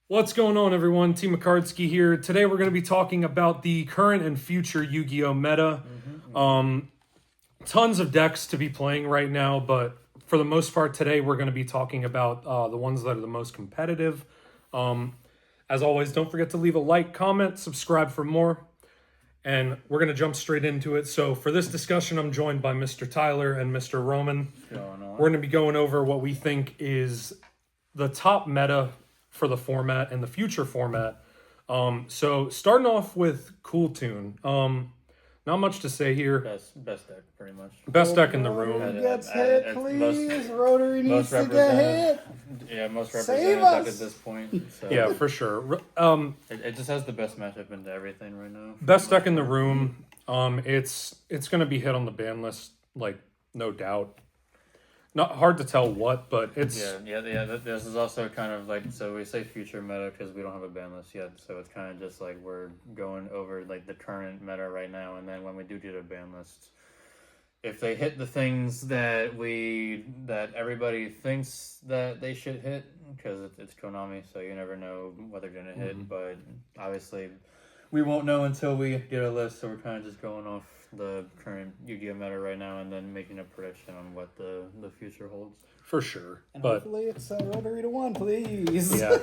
What's going on, everyone? Team Acardski here. Today we're going to be talking about the current and future Yu-Gi-Oh! Meta. Tons of decks to be playing right now, but for the most part today we're going to be talking about the ones that are the most competitive. As always, don't forget to leave a like, comment, subscribe for more, and we're going to jump straight into it. So for this discussion, I'm joined by Mr. Tyler and Mr. Roman. We're going to be going over what we think is the top meta for the format and the future format. So starting off with Cool Tune. Not much to say here. Best deck, pretty much. Best deck in the room. Rotary gets hit, please. Rotary needs to get hit. Yeah, most Save representative deck us. at this point. So Yeah, for sure. it just has the best matchup into everything right now. Best deck in the room. It's going to be hit on the ban list, like, no doubt. Not hard to tell what, but it's... Yeah. This is also kind of like, so we say future meta because we don't have a ban list yet. So it's kind of just like we're going over like the current meta right now, and then when we do get a ban list, if they hit the things that everybody thinks that they should hit, because it's Konami, so you never know what they're gonna hit. But obviously, we won't know until we get a list. So we're kind of just going off the current Yu-Gi-Oh meta right now, and then making a prediction on what the future holds. For sure. And But hopefully it's Rotary to 1, please. yeah.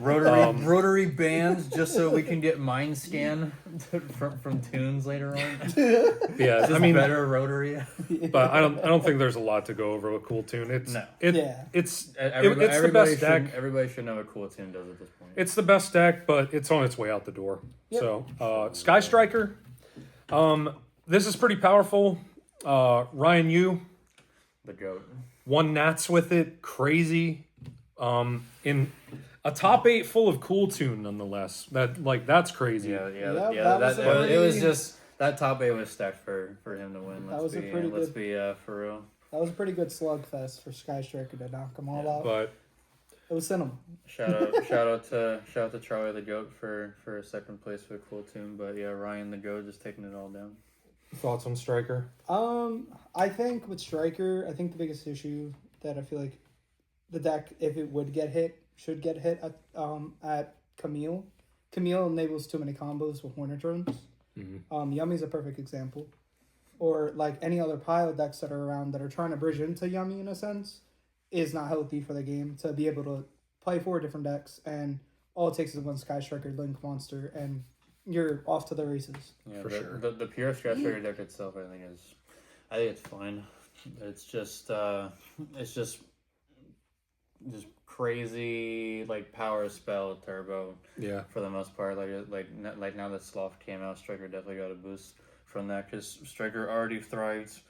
Rotary bands, just so we can get mind scan from tunes later on. Yeah, Just I mean, better rotary. but I don't think there's a lot to go over with Cool Tune. It's No. it's Everybody, the best deck. Everybody should know what Cool Tune does at this point. It's the best deck, but it's on its way out the door. Yep. So, Sky Striker. This is pretty powerful. Ryan Yu, The GOAT. won Nats with it. Crazy. In a top 8 full of Cool Tune, nonetheless. That's crazy. Yep, that was It was pretty- just that top 8 was stacked for him to win. That was a pretty let's good- be for real. That was a pretty good slugfest for Sky Striker to knock them all out. But It was cinema. Shout out to Charlie the GOAT for second place with Cool Tune. But yeah, Ryan the GOAT just taking it all down. thoughts on Striker? I think with Striker, I think the biggest issue that I feel like the deck, if it would get hit, should get hit at Camille. Camille enables too many combos with Hornet drones. Yummy's a perfect example. Or like any other pile decks that are around that are trying to bridge into Yummy in a sense is not healthy for the game to be able to play 4 different decks, and all it takes is one Sky Striker Link monster and you're off to the races. Yeah, For sure. The pure Sky Striker deck itself, I think it's fine. It's just crazy like power spell turbo. Yeah. For the most part, like now that Sloth came out, Striker definitely got a boost from that because Striker already thrives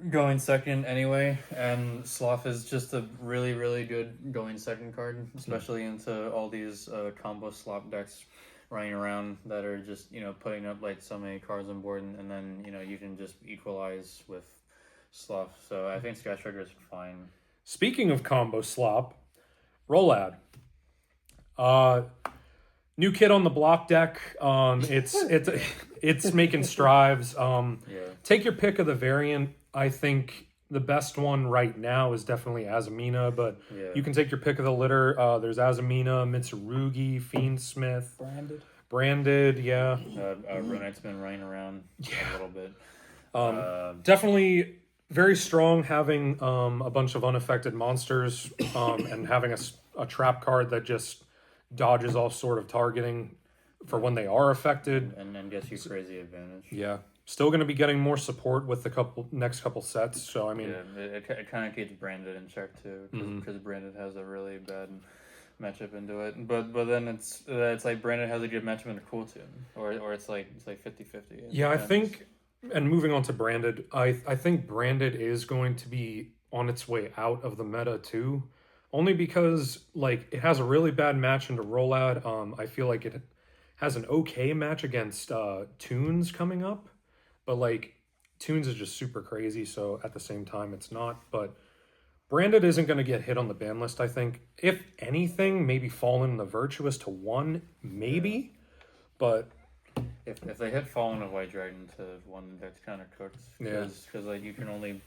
going second anyway, and Sloth is just a really, really good going second card, especially into all these combo slop decks running around that are just, putting up like so many cards on board, and then, you can just equalize with Sloth. So I think Sky Striker is fine. Speaking of combo slop, Rollad. New kid on the block deck. It's making strides. Take your pick of the variant. I think the best one right now is definitely Azamina, but you can take your pick of the litter. There's Azamina, Mitsurugi, Fiendsmith, Branded, yeah. Runite's been running around a little bit. Definitely very strong having a bunch of unaffected monsters and having a trap card that just dodges all sort of targeting for when they are affected. And then gets you crazy advantage. Yeah. Still going to be getting more support with the next couple sets. So, I mean... Yeah, it kind of keeps Branded in check, too, because Branded has a really bad matchup into it. But then it's like Branded has a good matchup into Cool Tune. Or it's like 50-50. Yeah, I think... And moving on to Branded, I think Branded is going to be on its way out of the meta, too. Only because, like, it has a really bad match into Rollout. I feel like it has an okay match against Tunes coming up. But, like, Tunes is just super crazy, so at the same time, it's not. But Branded isn't going to get hit on the ban list, I think. If anything, maybe fall in the Virtuous to 1, maybe. But If they hit Fallen of White Dragon to one, that's kind of cooked. Yeah. Because like you can only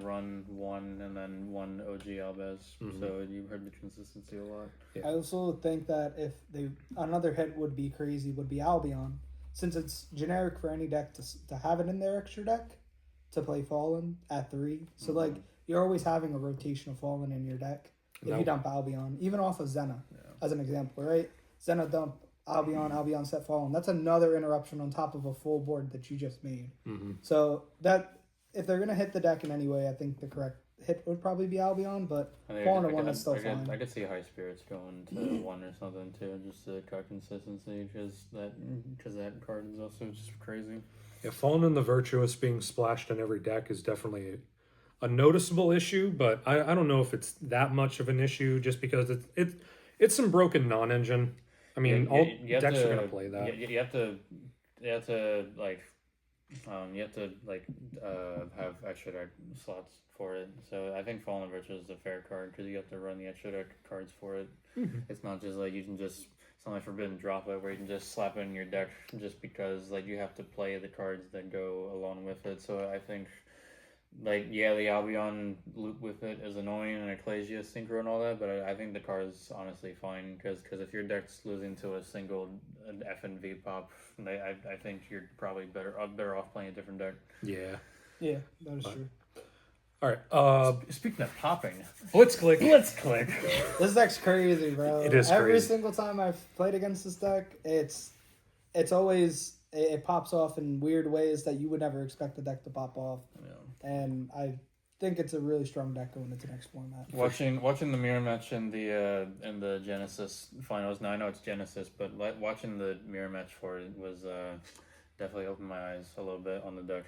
run one and then one OG Albez. So you heard the consistency a lot. Yeah. I also think that if another hit would be crazy would be Albion, since it's generic for any deck to have it in their extra deck to play Fallen at 3. So like you're always having a rotation of Fallen in your deck if you dump Albion, even off of Zena as an example, right? Zena dump Albion set Fallen. That's another interruption on top of a full board that you just made. So that if they're gonna hit the deck in any way, I think the correct hit would probably be Albion, but Fallen to 1 is still fine. I could see High Spirits going to 1 or something too, just to cut consistency, because that card is also just crazy. Yeah, Fallen and the Virtuous being splashed in every deck is definitely a noticeable issue, but I don't know if it's that much of an issue just because it's some broken non-engine. I mean, all decks are gonna play that. You have to like have extra deck slots for it. So I think Fallen Virtue is a fair card because you have to run the extra deck cards for it. It's not just like you can just. It's not like Forbidden Droplet where you can just slap it in your deck just because like you have to play the cards that go along with it. So I think like the Albion loop with it is annoying and Ecclesia Synchro and all that, but I think the card is honestly fine because if your deck's losing to a single F and V pop, I think you're probably better off playing a different deck. Yeah, that is true. All right. Speaking of popping, Let's click. This deck's crazy, bro. It is Every crazy. single time I've played against this deck, it's always it pops off in weird ways that you would never expect the deck to pop off. And I think it's a really strong deck going into next format. Watching the mirror match in the Genesis finals. Now I know it's Genesis, but watching the mirror match for it was definitely opened my eyes a little bit on the deck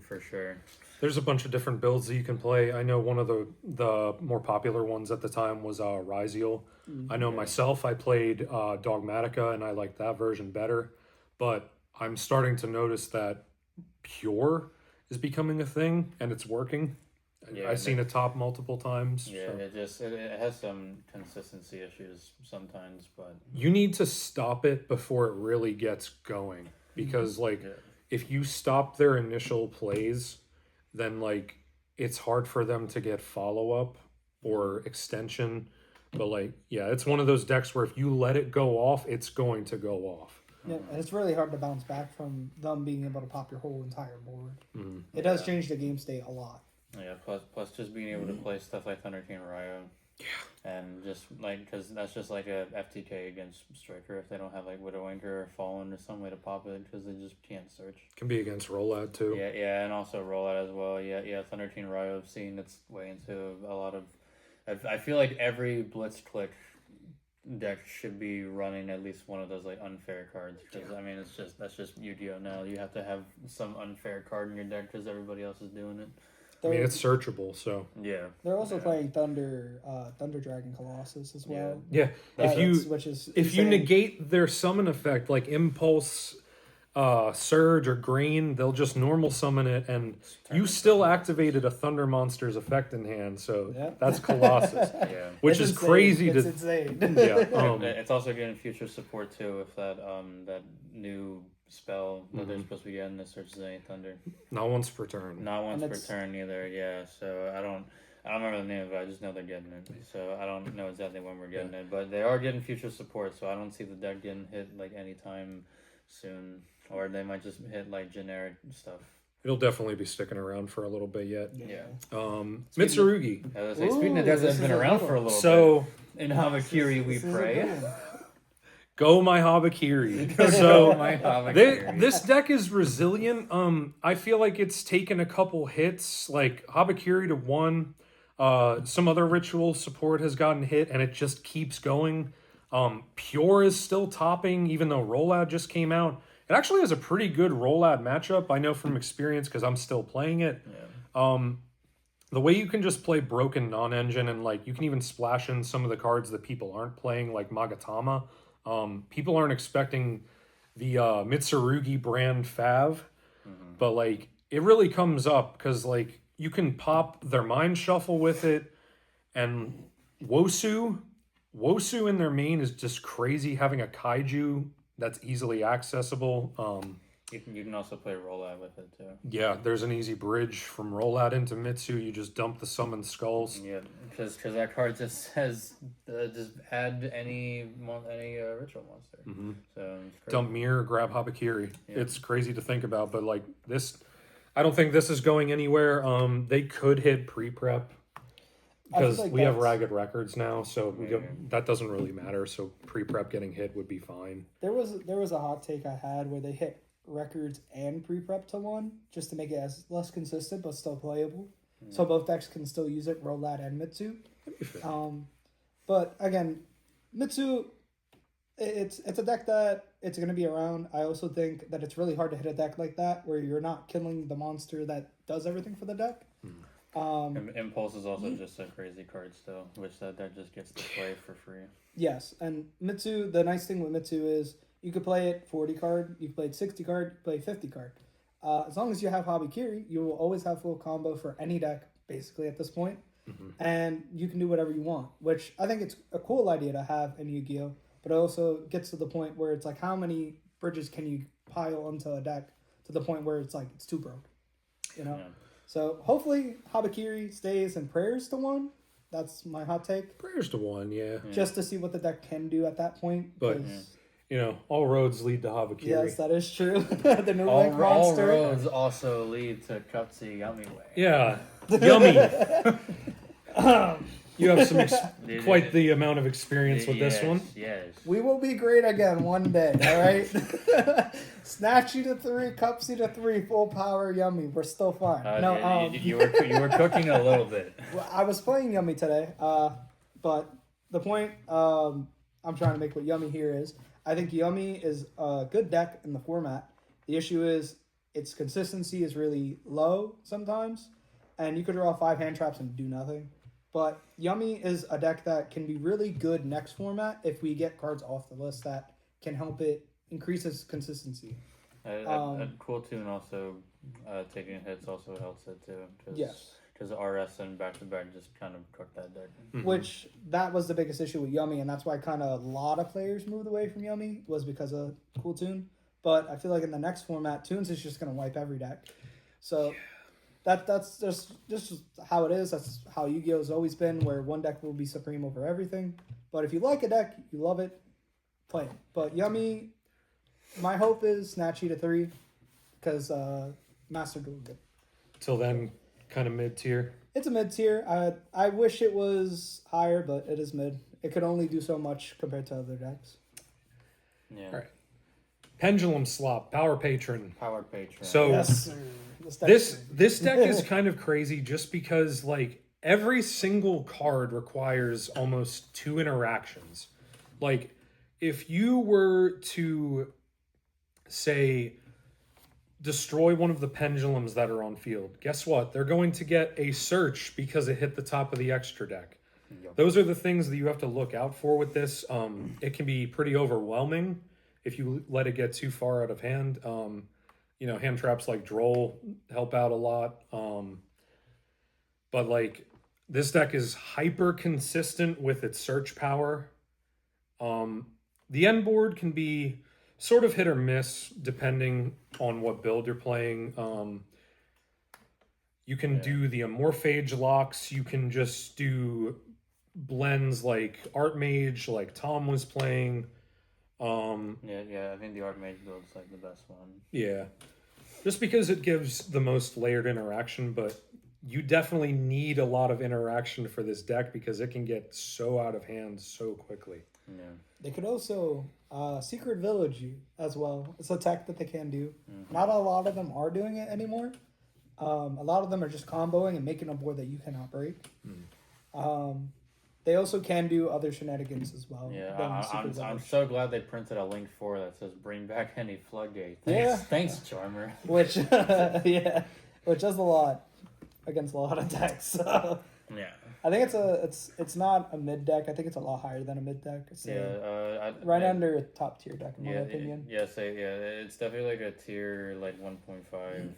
for sure. There's a bunch of different builds that you can play. I know one of the more popular ones at the time was Ryziel. I know myself, I played Dogmatica, and I liked that version better. But I'm starting to notice that Pure is becoming a thing, and it's working. I've seen it top multiple times. Yeah, so. it has some consistency issues sometimes, but You need to stop it before it really gets going. Because, if you stop their initial plays, then, it's hard for them to get follow-up or extension. But, it's one of those decks where if you let it go off, it's going to go off. Yeah, and it's really hard to bounce back from them being able to pop your whole entire board. It does change the game state a lot. Yeah, plus just being able to play stuff like Thunder King Ryo. Yeah. And just, because that's just like a FTK against Striker if they don't have, Widow Anchor or Fallen or some way to pop it, because they just can't search. Can be against Rollout, too. Yeah, and also Rollout as well. Yeah, Thunder King Ryo have seen its way into a lot of... I feel like every Blitz Click deck should be running at least one of those unfair cards, because that's just Yu-Gi-Oh now. You have to have some unfair card in your deck because everybody else is doing it. It's searchable, so yeah. They're also playing Thunder Dragon Colossus as well. Yeah, if you negate their summon effect, like Impulse, Surge, or Green, they'll just normal summon it, and you still activated a Thunder Monster's effect in hand. So that's Colossus, which is insane. crazy. It's insane. It's also getting future support too if that new spell that they're supposed to be getting, the Search Zenith Thunder. Not once per turn. Not once per turn either. Yeah, so I don't remember the name of it. I just know they're getting it. So I don't know exactly when we're getting it, but they are getting future support. So I don't see the deck getting hit anytime soon, or they might just hit generic stuff. It'll definitely be sticking around for a little bit yet. Yeah. Mitsurugi. Speaking of decks that's been around for a little bit. So in Hamakiri we pray. Go my Habakiri. So this deck is resilient. I feel like it's taken a couple hits, like Habakiri to 1. Some other ritual support has gotten hit, and it just keeps going. Pure is still topping, even though Rollout just came out. It actually has a pretty good Rollout matchup. I know from experience because I'm still playing it. Yeah. The way you can just play broken non-engine, and you can even splash in some of the cards that people aren't playing, like Magatama. People aren't expecting the Mitsurugi brand Fav, but it really comes up because you can pop their Mind Shuffle with it, and Wosu in their main is just crazy, having a Kaiju that's easily accessible. You can also play rollout with it too. Yeah, there's an easy bridge from rollout into Mitsu. You just dump the summoned skulls. Yeah, because that card just says just add any ritual monster. So it's crazy. Dump Mirror, grab Habakiri. Yeah. It's crazy to think about, but like this, I don't think this is going anywhere. They could hit pre-prep because like we have that's- ragged records now, so that doesn't really matter. So pre-prep getting hit would be fine. There was a hot take I had where they hit records and pre-prep to one just to make it as less consistent but still playable. So both decks can still use it, Rollat and Mitsu. But again, Mitsu, it's a deck that it's going to be around. I also think that it's really hard to hit a deck like that where you're not killing the monster that does everything for the deck. Impulse is also just a crazy card still, which that just gets to play for free. Yes, and Mitsu, the nice thing with Mitsu is you could play it 40 card, you could play it 60 card, you could play 50 card. As long as you have Habakiri, you will always have full combo for any deck, basically, at this point. And you can do whatever you want, which I think it's a cool idea to have in Yu-Gi-Oh! But it also gets to the point where it's like, how many bridges can you pile onto a deck to the point where it's like, it's too broke, you know? Yeah. So hopefully Habakiri stays and prayers to one. That's my hot take. Prayers to one, yeah. Just to see what the deck can do at that point. But 'cause- you know, all roads lead to Habakiri. yes, that is true. The new All Link monster. roads also lead to Cupsy Yummy Way. Yeah, yummy. You have some quite the amount of experience with Yes, this one. Yes. We will be great again one day, all right? Snatch you to 3, Cupsy to 3, full power, Yummy. We're still fine. You were cooking a little bit. Well, I was playing Yummy today, but the point I'm trying to make with Yummy here is I think Yummy is a good deck in the format. The issue is its consistency is really low sometimes, and you could draw 5 hand traps and do nothing. But Yummy is a deck that can be really good next format if we get cards off the list that can help it increase its consistency. A cool tune also taking hits also helps it too. Yes. Because RS and back-to-back just kind of cooked that deck. Which, that was the biggest issue with Yummy, and that's why kind of a lot of players moved away from Yummy, was because of Cool Tune. But I feel like in the next format, Tunes is just going to wipe every deck. So that's just how it is. That's how Yu-Gi-Oh! Has always been, where one deck will be supreme over everything. But if you like a deck, you love it, play it. But Yummy, my hope is Snatchy to 3, because Master Duel good. Till then, kind of mid tier. It's a mid tier. I wish it was higher, but it is mid. It could only do so much compared to other decks. Yeah. All right. Pendulum Slop, Power Patron. Power Patron. So Yes, sir. this deck is kind of crazy just because like every single card requires almost 2 interactions. Like if you were to say destroy one of the pendulums that are on field, guess what? They're going to get a search because it hit the top of the extra deck. Yep. Those are the things that you have to look out for with this. It can be pretty overwhelming if you let it get too far out of hand. You know, hand traps like Droll help out a lot. But like this deck is hyper consistent with its search power. The end board can be sort of hit or miss depending on what build you're playing. You can do the Amorphage locks. You can just do blends like Art Mage, like Tom was playing. I think the Archmage build's like the best one. Yeah. Just because it gives the most layered interaction, but you definitely need a lot of interaction for this deck because it can get so out of hand so quickly. Yeah. They could also Secret Village you as well. It's a tech that they can do. Not a lot of them are doing it anymore. A lot of them are just comboing and making a board that you cannot break. They also can do other shenanigans as well. Yeah, I'm Village. so glad they printed a link 4 that says bring back any floodgate. Yeah. Thanks, Charmer. Which which does a lot against a lot of decks. So Yeah. I think it's not a mid deck. I think it's a lot higher than a mid deck. It's right yeah, under a top tier deck in my opinion. It's definitely like a tier like 1.5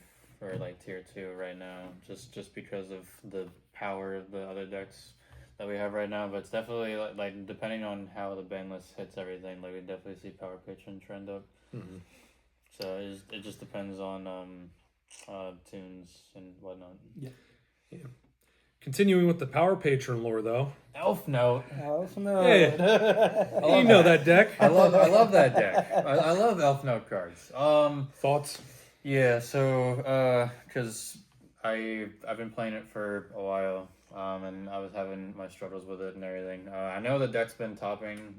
or like tier 2 right now, just because of the power of the other decks. that we have right now, but it's definitely like depending on how the ban list hits everything, like we definitely see power patron trend up. Mm-hmm. So it just depends on tunes and whatnot. Yeah. Continuing with the power patron lore, though. Elf Note. Oh no! Yeah. You know that deck. I love that deck. I love Elf Note cards. Thoughts? Yeah. So because I've been playing it for a while. And I was having my struggles with it and everything. I know the deck's been topping.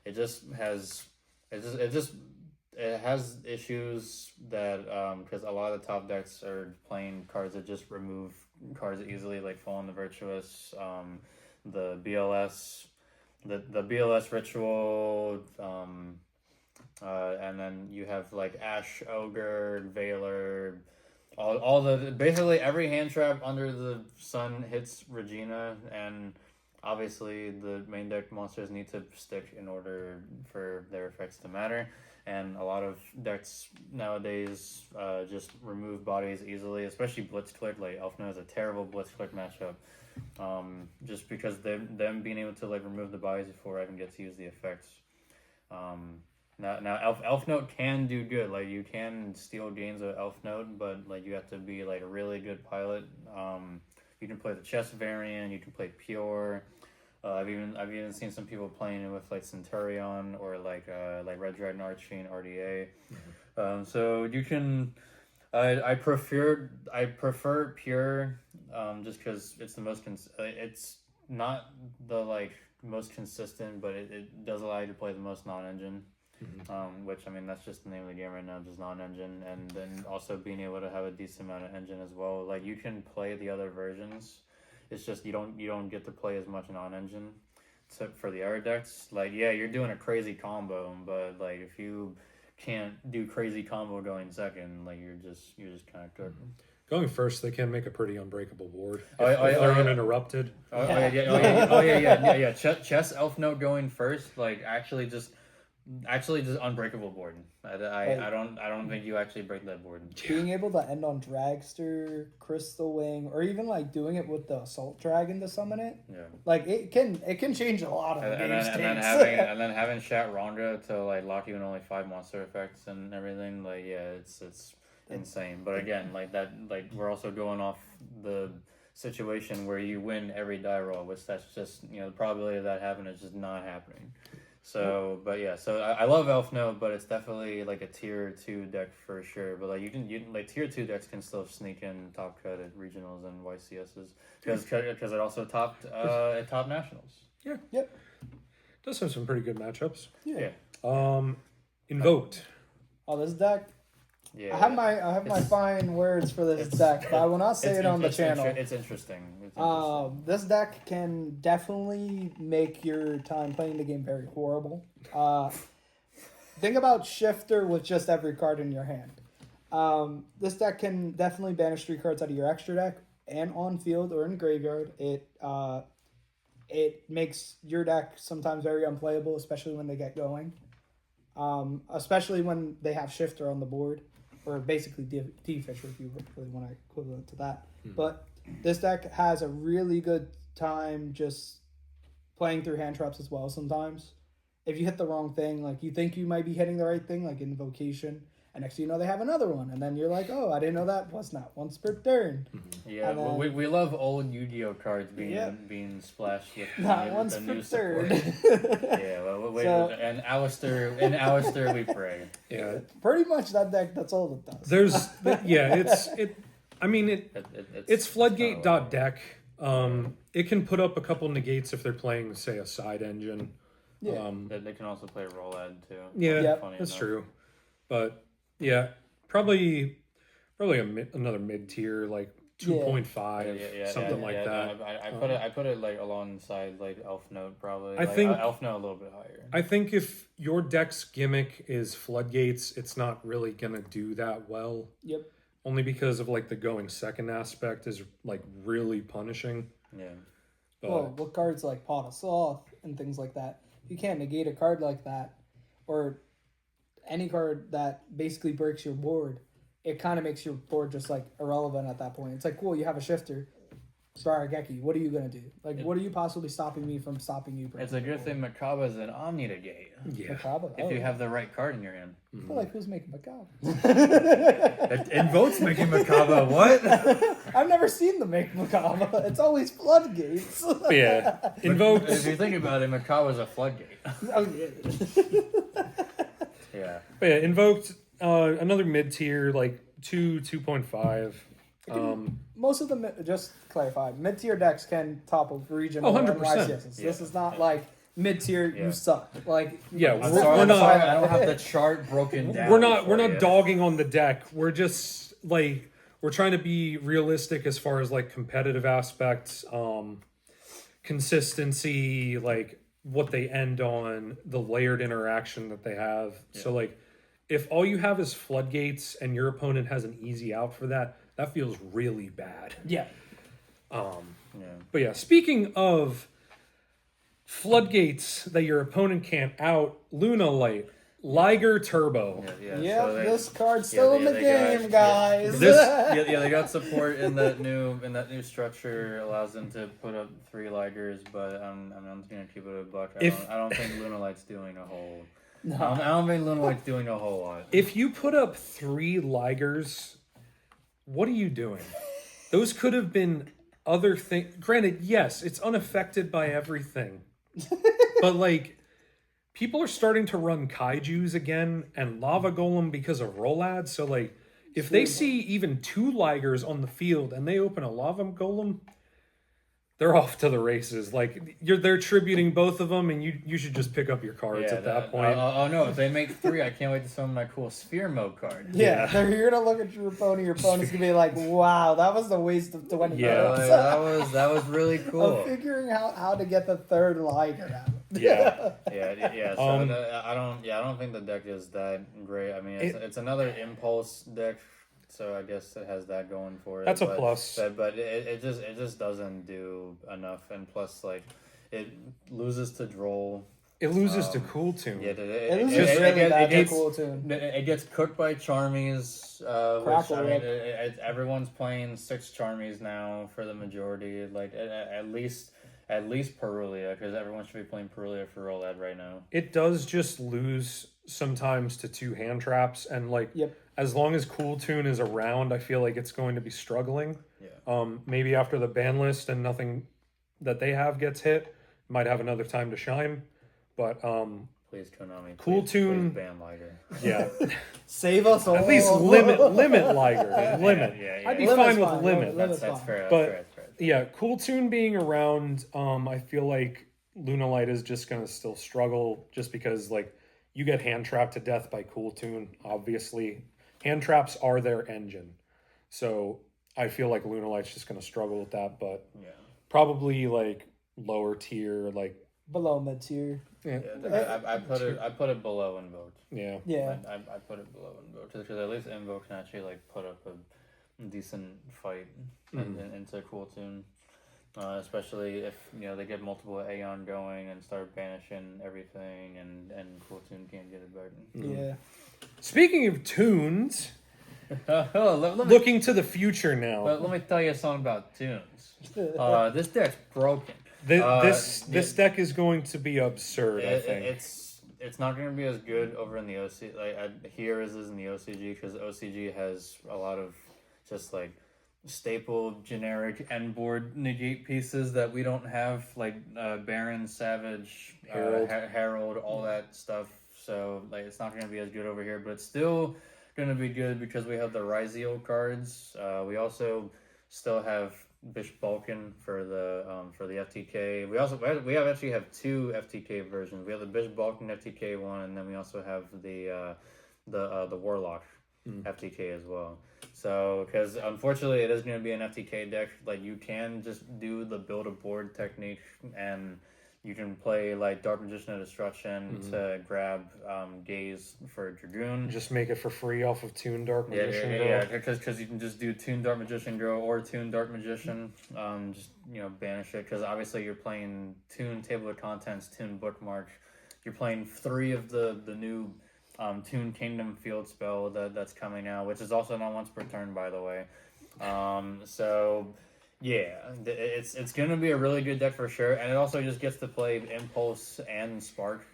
It just has it has issues that because a lot of the top decks are playing cards that just remove cards easily, like Fallen the Virtuous, the BLS, the BLS Ritual, and then you have like Ash Ogre, Veiler. All the basically every hand trap under the sun hits Regina, and obviously the main deck monsters need to stick in order for their effects to matter. And a lot of decks nowadays just remove bodies easily, especially Blitzclick. Like Elfno is a terrible Blitzclick matchup, just because them being able to like remove the bodies before I even get to use the effects. Now Elf Note can do good. Like you can steal games with Elf Note, but like you have to be like a really good pilot. You can play the chess variant. You can play pure. I've even seen some people playing it with like Centurion or like Red Dragon Archfiend RDA. So you can. I prefer pure, just because it's the most it's not the like most consistent, but it does allow you to play the most non-engine. Which I mean that's just the name of the game right now, just non-engine, and then also being able to have a decent amount of engine as well. Like you can play the other versions, it's just you don't get to play as much non-engine. So for the other decks, like yeah, you're doing a crazy combo, but like if you can't do crazy combo going second, like you're just kind of cooked. Going first, they can make a pretty unbreakable board. Oh, If they're uninterrupted. Yeah. Chess Elf Note going first, like actually just unbreakable board. I don't think you actually break that board. Being able to end on Dragster, Crystal Wing, or even like doing it with the Assault Dragon to summon it, Yeah. like it can change a lot of the game's and then having Shatranga to like lock you in only 5 monster effects and everything. Like yeah, it's insane. But again, like that, like we're also going off the situation where you win every die roll, which that's just the probability of that happening is just not happening. So, but yeah, so I love Elf Note, but it's definitely like a tier 2 deck for sure. But like you can like tier 2 decks can still sneak in top cut at regionals and YCSs because it also topped at top nationals. Yeah. Yep. Does have some pretty good matchups. Yeah. Invoked. Oh, this deck. Yeah, I have my fine words for this deck, but I will not say it on the channel. It's interesting. This deck can definitely make your time playing the game very horrible. Think about Shifter with just every card in your hand. This deck can definitely banish 3 cards out of your extra deck and on field or in graveyard. It makes your deck sometimes very unplayable, especially when they get going. Especially when they have Shifter on the board. Or basically D-Fisher if you really want to equivalent to that. But this deck has a really good time just playing through hand traps as well sometimes. If you hit the wrong thing, like you think you might be hitting the right thing, like Invocation, and next thing you know they have another one, and then you're like, oh, I didn't know that was not once per turn. Yeah, then, we love old Yu-Gi-Oh cards being splashed with not once the per new turn. Yeah, well, and Alistair we pray. Yeah. Pretty much that deck, that's all it does. There's it's floodgate deck. It can put up a couple negates if they're playing, say, a side engine. Yeah. They can also play roll ad too. Yeah, Yep. that's true. But yeah, probably another mid tier, like 2.5, something like that. No, I put it like alongside like Elf Note probably. I think Elf Note a little bit higher. I think if your deck's gimmick is floodgates, it's not really gonna do that well. Yep. Only because of like the going second aspect is like really punishing. Yeah. But, Well, with cards like Pot of Sloth and things like that, you can't negate a card like that, or any card that basically breaks your board. It kind of makes your board just like irrelevant at that point. It's like, cool, you have a Shifter, Sparageki, what are you gonna do? Like, what are you possibly stopping me from stopping you? It's a good thing Makaba's an Omni-Negate. Yeah. Makaba? If you have the right card in your hand. I feel like who's making Makaba? Invoke's making Makaba, what? I've never seen them make Makaba. It's always floodgates. But yeah, invoked. If you think about it, Makaba's a floodgate. Oh, yeah. Yeah. But yeah, invoked. Another mid tier, like 2.5. Most of them, just clarify, mid-tier decks can topple region Oh, or 100%. NYCSs. This is not like mid-tier, you suck. Like, Yeah, I'm we're sorry, not. I don't have the chart broken down. We're not for you. dogging on the deck. We're just like we're trying to be realistic as far as like competitive aspects, consistency, like what they end on, the layered interaction that they have. Yeah. So like if all you have is floodgates and your opponent has an easy out for that feels really bad. yeah. Yeah. But yeah, speaking of floodgates that your opponent can't out, Luna Light, Liger Turbo. Yeah, so they- this card's still in the they game, guys. They got support in that new structure. Allows them to put up 3 Ligers, but I'm just gonna keep it a buck. I don't think Luna Light's doing a whole. No. I don't think Luna Light's doing a whole lot. If you put up 3 Ligers, what are you doing? Those could have been other things. Granted, yes, it's unaffected by everything. But like people are starting to run kaijus again and lava golem because of Rolad. So like if they see even 2 Ligers on the field and they open a lava golem, they're off to the races. Like they're tributing both of them, and you should just pick up your cards at that point. Oh no! If they make 3, I can't wait to summon my cool sphere mode card. Yeah, they're gonna look at your opponent. Your opponent's gonna be like, "Wow, that was the waste of 20 Yeah. minutes." that was really cool. Of figuring out how to get the 3rd Liger out. Yeah. Yeah. So I don't think the deck is that great. I mean, it's another impulse deck, so I guess it has that going for it. That's a plus. But it just doesn't do enough, and plus like it loses to Droll. It loses to Cool Tune. Yeah, It was just really bad to Cool Tune. It gets cooked by Charmies, which I mean, everyone's playing 6 Charmies now for the majority. Like at least Perulia, because everyone should be playing Perulia for Rolad right now. It does just lose sometimes to 2 hand traps, and like as long as Cool Tune is around, I feel like it's going to be struggling. Yeah. Maybe after the ban list and nothing that they have gets hit, might have another time to shine. But Please, Konami. Cool please Tune. ban Liger. yeah, Save us all. at least limit Liger. Limit. Yeah. I'd be Limit's fine with fine. limit. Limit's That's fine. fair. But- That's fair. Yeah, Cool Tune being around, I feel like Luna Light is just going to still struggle just because, like, you get hand trapped to death by Cool Tune, obviously. Hand traps are their engine. So I feel like Luna Light's just going to struggle with that, but Yeah. probably, like, lower tier, like, Below mid tier. yeah. I put it below Invoked. Yeah. Yeah. I put it below Invoked because at least Invoke can actually like put up a decent fight into Cool Tune. Especially if they get multiple Aeon going and start banishing everything, and Cool Tune can't get it back. Yeah. Speaking of tunes, Let me, looking to the future now. let me tell you something about tunes. This deck's broken. This deck is going to be absurd, I think. It's not going to be as good over in the OC. Here as is in the OCG, because OCG has a lot of just like staple generic end board negate pieces that we don't have, like Baron, Savage, Herald, all that stuff. So like it's not going to be as good over here, but it's still going to be good because we have the Ryziel cards. We also still have Bishop Balkan for the FTK. We actually have 2 FTK versions. We have the Bishop Balkan FTK one, and then we also have the Warlock FTK as well. So, because unfortunately it is going to be an FTK deck, like you can just do the build a board technique, and you can play like Dark Magician of Destruction to grab Gaze for Dragoon. Just make it for free off of Tune Dark Magician. Yeah, because you can just do Tune Dark Magician Grow or Tune Dark Magician. Just banish it, because obviously you're playing Tune Table of Contents, Tune Bookmark. You're playing 3 of the new Tune Kingdom Field spell that's coming out, which is also not once per turn, by the way. So Yeah, it's gonna be a really good deck for sure, and it also just gets to play Impulse and Spark.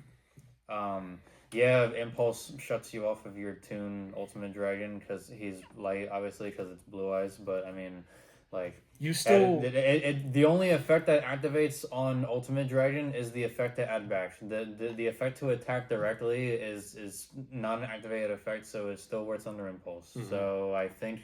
Yeah, Impulse shuts you off of your Toon Ultimate Dragon because he's light, obviously, because it's Blue Eyes. But I mean, like You still the only effect that activates on Ultimate Dragon is the effect to add back. The effect to attack directly is not an activated effect, so it still works under Impulse. So I think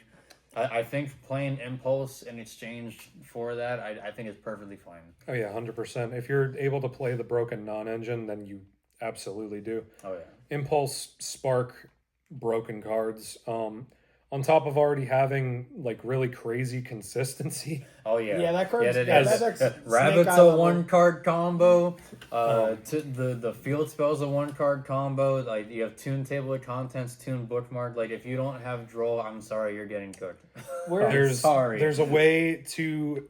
playing Impulse in exchange for that, I think is perfectly fine. oh yeah, 100%. If you're able to play the broken non-engine, then you absolutely do. Oh yeah. Impulse, Spark, broken cards. On top of already having like really crazy consistency. Oh yeah. Yeah, that card's it yeah, is. that deck's Rabbit's Snake Eye a level. 1-card combo. The field spell's a 1-card combo. Like you have Toon Table of Contents, Toon Bookmark. Like if you don't have Droll, I'm sorry, you're getting cooked. There's a way to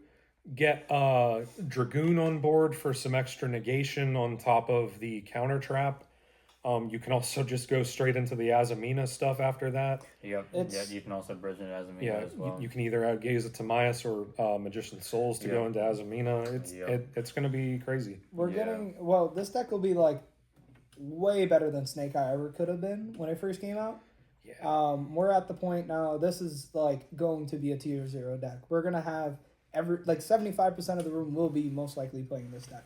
get Dragoon on board for some extra negation on top of the counter trap. You can also just go straight into the Azamina stuff after that. Yep. Yeah, you can also bridge it as Azamina as well. You can either outgaze it to Mias or Magician's Souls to go into Azamina. It's going to be crazy. We're getting this deck will be like way better than Snake Eye ever could have been when it first came out. Yeah. We're at the point now. This is like going to be a tier 0 deck. We're gonna have 75% of the room will be most likely playing this deck.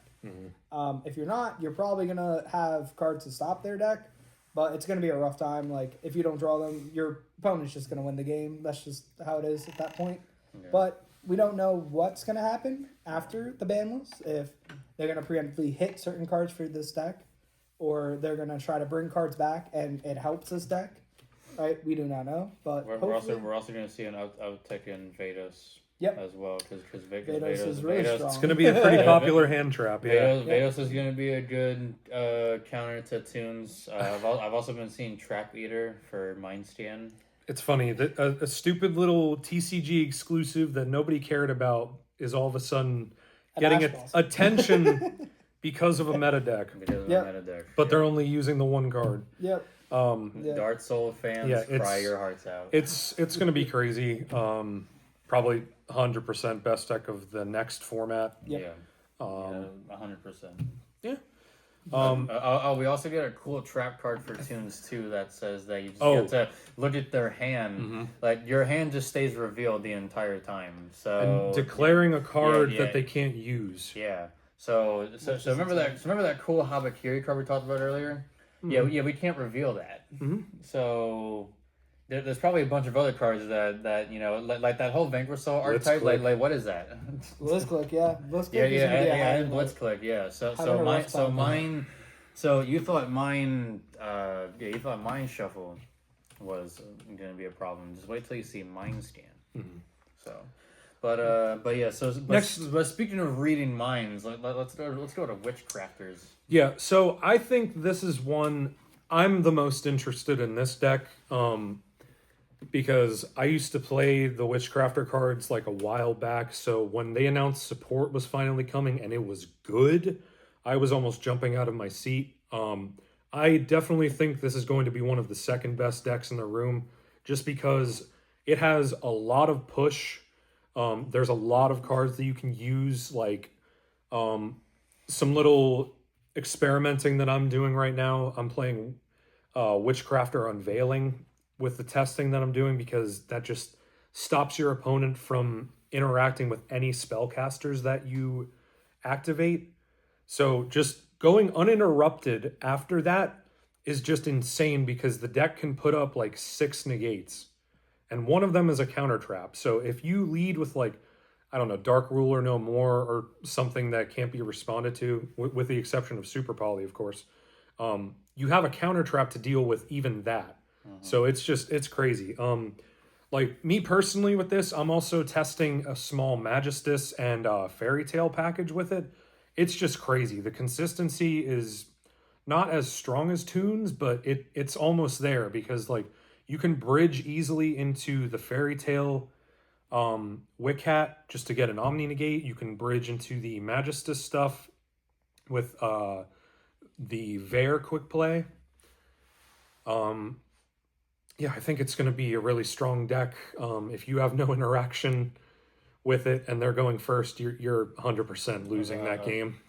If you're not, you're probably gonna have cards to stop their deck, but it's gonna be a rough time. Like if you don't draw them, your opponent's just gonna win the game. That's just how it is at that point. Yeah. But we don't know what's gonna happen after the ban list. If they're gonna preemptively hit certain cards for this deck, or they're gonna try to bring cards back and it helps this deck. Right? We do not know, but we're also gonna see an uptick in Vados. Yep. As well, because Vados is really strong. It's going to be a pretty popular hand trap. Yeah. Vados is going to be a good counter to Toons. I've also been seeing Trap Eater for Mind Scan. It's funny that a stupid little TCG exclusive that nobody cared about is all of a sudden getting attention because of a meta deck. But they're only using the one card. Yep. Dart Soul fans, cry your hearts out. It's going to be crazy. Probably 100% best deck of the next format. Yeah. 100%. Yeah. We also get a cool trap card for Toons too that says that you just get to look at their hand. Like your hand just stays revealed the entire time. So and declaring a card that they can't use. Yeah. So remember that cool Habakiri card we talked about earlier? Yeah, we can't reveal that. So there's probably a bunch of other cards that you know, like that whole Vanquisol archetype. Like what is that? Blitzclick, yeah. Blitzclick and Blitzclick, yeah. So you thought Mind Shuffle was going to be a problem. Just wait till you see Mind Scan. So. But speaking of reading minds, let's go to Witchcrafters. Yeah, so I think this is one I'm the most interested in this deck, because I used to play the Witchcrafter cards like a while back. So when they announced support was finally coming and it was good, I was almost jumping out of my seat. I definitely think this is going to be one of the second best decks in the room, just because it has a lot of push. There's a lot of cards that you can use, like some little experimenting that I'm doing right now. I'm playing Witchcrafter Unveiling with the testing that I'm doing, because that just stops your opponent from interacting with any spellcasters that you activate. So just going uninterrupted after that is just insane, because the deck can put up like 6 negates. And one of them is a counter trap. So if you lead with like, I don't know, Dark Ruler No More or something that can't be responded to, with the exception of Super Poly, of course, you have a counter trap to deal with even that. So it's crazy. Like me personally with this, I'm also testing a small Magistus and Fairy Tale package with it. It's just crazy. The consistency is not as strong as Toons, but it's almost there, because like you can bridge easily into the Fairy Tale Wickhat just to get an Omni Negate. You can bridge into the Magistus stuff with the Vare Quick Play. Yeah, I think it's going to be a really strong deck. If you have no interaction with it and they're going first, you're 100% losing that game.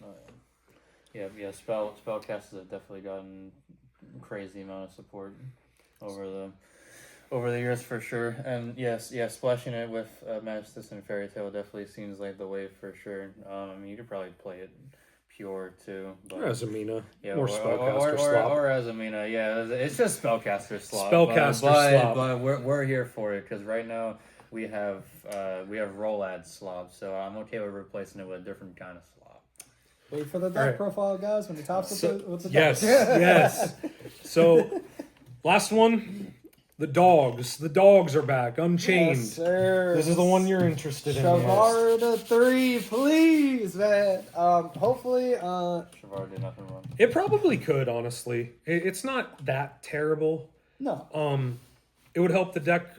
Yeah. Spellcasters have definitely gotten crazy amount of support over the years for sure. And yes, splashing it with Magistus and Fairy Tale definitely seems like the way for sure. I mean, you could probably play it pure too, but Or Azamina, yeah, or Spellcaster Slop. or Azamina. Yeah, it's just Spellcaster Slop. Spellcaster Slop. But we're here for it because right now we have Rollad Slop, so I'm okay with replacing it with a different kind of slop. Wait for the deck Right. profile, guys. When it tops with the Yes, deck. yes. So, last one, the dogs. The dogs are back, Unchained. Yes, sir. This is the one you're interested in. Yes. Shavar to 3, please, man. Hopefully, Shavar did nothing wrong. It probably could, honestly. It's not that terrible. no. It would help the deck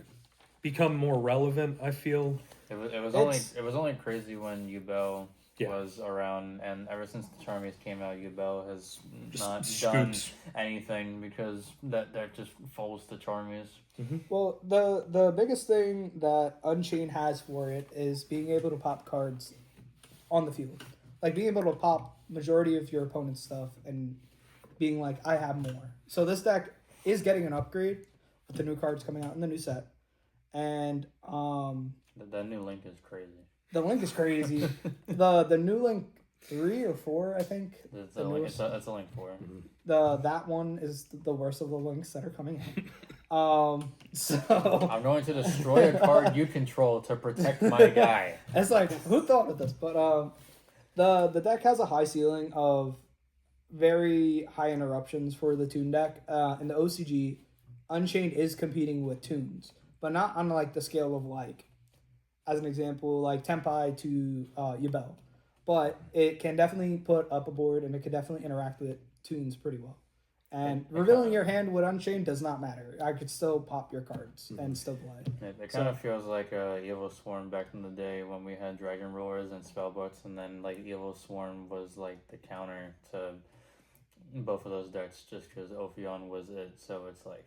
become more relevant, I feel. It was only crazy when Yubel was around, and ever since the Charmies came out, Yubel has not done anything because that deck just follows the Charmies. Mm-hmm. Well, the biggest thing that Unchained has for it is being able to pop cards on the field. Like, being able to pop majority of your opponent's stuff and being like, I have more. So this deck is getting an upgrade with the new cards coming out in the new set. And That new link is crazy. the link is crazy. the new link 3 or 4, I think. It's a link 4. That one is the worst of the links that are coming out. So I'm going to destroy a card you control to protect my guy. it's like, who thought of this? But the deck has a high ceiling of very high interruptions for the Toon deck. In the OCG, Unchained is competing with Toons, but not on like the scale of like, as an example, like Tempai to Yubel. But it can definitely put up a board, and it can definitely interact with Toons pretty well. And revealing your hand with Unchained does not matter. I could still pop your cards and still play. It kind of feels like Evil Swarm back in the day when we had Dragon Roars and Spellbooks, and then like Evil Swarm was like the counter to both of those decks just because Ophion was it. So it's like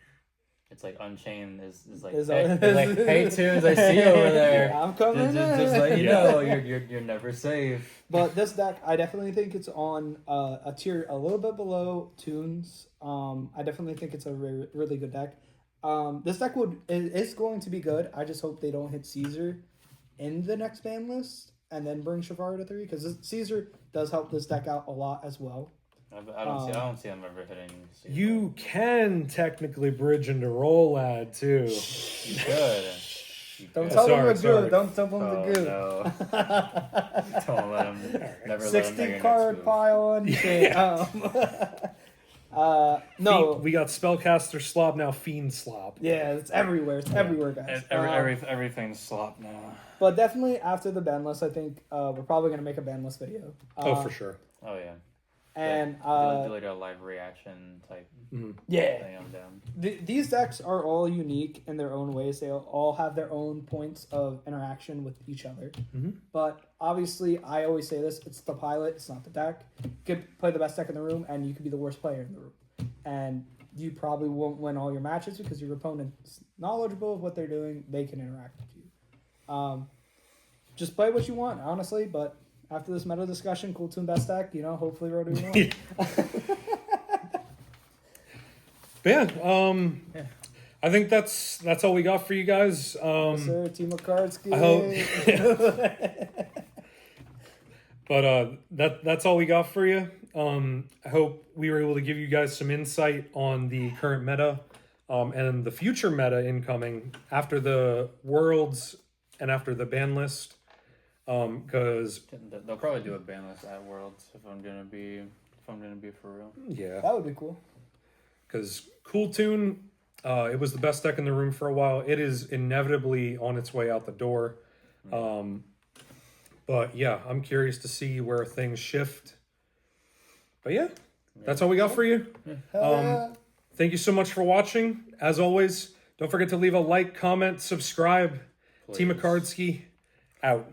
Unchained is like, hey Tunes, I see you over there. Yeah, I'm coming just let you know you're never safe. But this deck, I definitely think it's on a tier a little bit below Toons. I definitely think it's a really good deck. This deck is going to be good. I just hope they don't hit Caesar in the next ban list and then bring Shavar to 3, because Caesar does help this deck out a lot as well. I don't see them ever hitting Caesar. You can technically bridge into Rollad, too. You could. Don't tell them the Sorry. good. Don't tell them the good. No. Don't let them. Never 60 card pile on. No. We got Spellcaster Slop, now Fiend Slop. Yeah, it's everywhere. It's everywhere, guys. Everything's slop now. But definitely after the ban list, I think we're probably going to make a ban list video. For sure. Oh yeah. And do like a live reaction type thing. I'm down. These decks are all unique in their own ways. They all have their own points of interaction with each other. But obviously, I always say this: it's the pilot, it's not the deck. You could play the best deck in the room, and you could be the worst player in the room, and you probably won't win all your matches because your opponent's knowledgeable of what they're doing. They can interact with you. Just play what you want, honestly, but. After this meta discussion, cool Toon best deck, hopefully Roto won. I think that's all we got for you guys. Yes, sir, Team Acardski. I hope. But that's all we got for you. I hope we were able to give you guys some insight on the current meta, and the future meta incoming after the Worlds and after the ban list. Because they'll probably do a ban list at Worlds if I'm gonna be for real. Yeah, that would be cool. Because Cool Toon, it was the best deck in the room for a while. It is inevitably on its way out the door. But yeah, I'm curious to see where things shift. But yeah, that's all we got for you. Thank you so much for watching. As always, don't forget to leave a like, comment, subscribe. Please. Team Acardski out.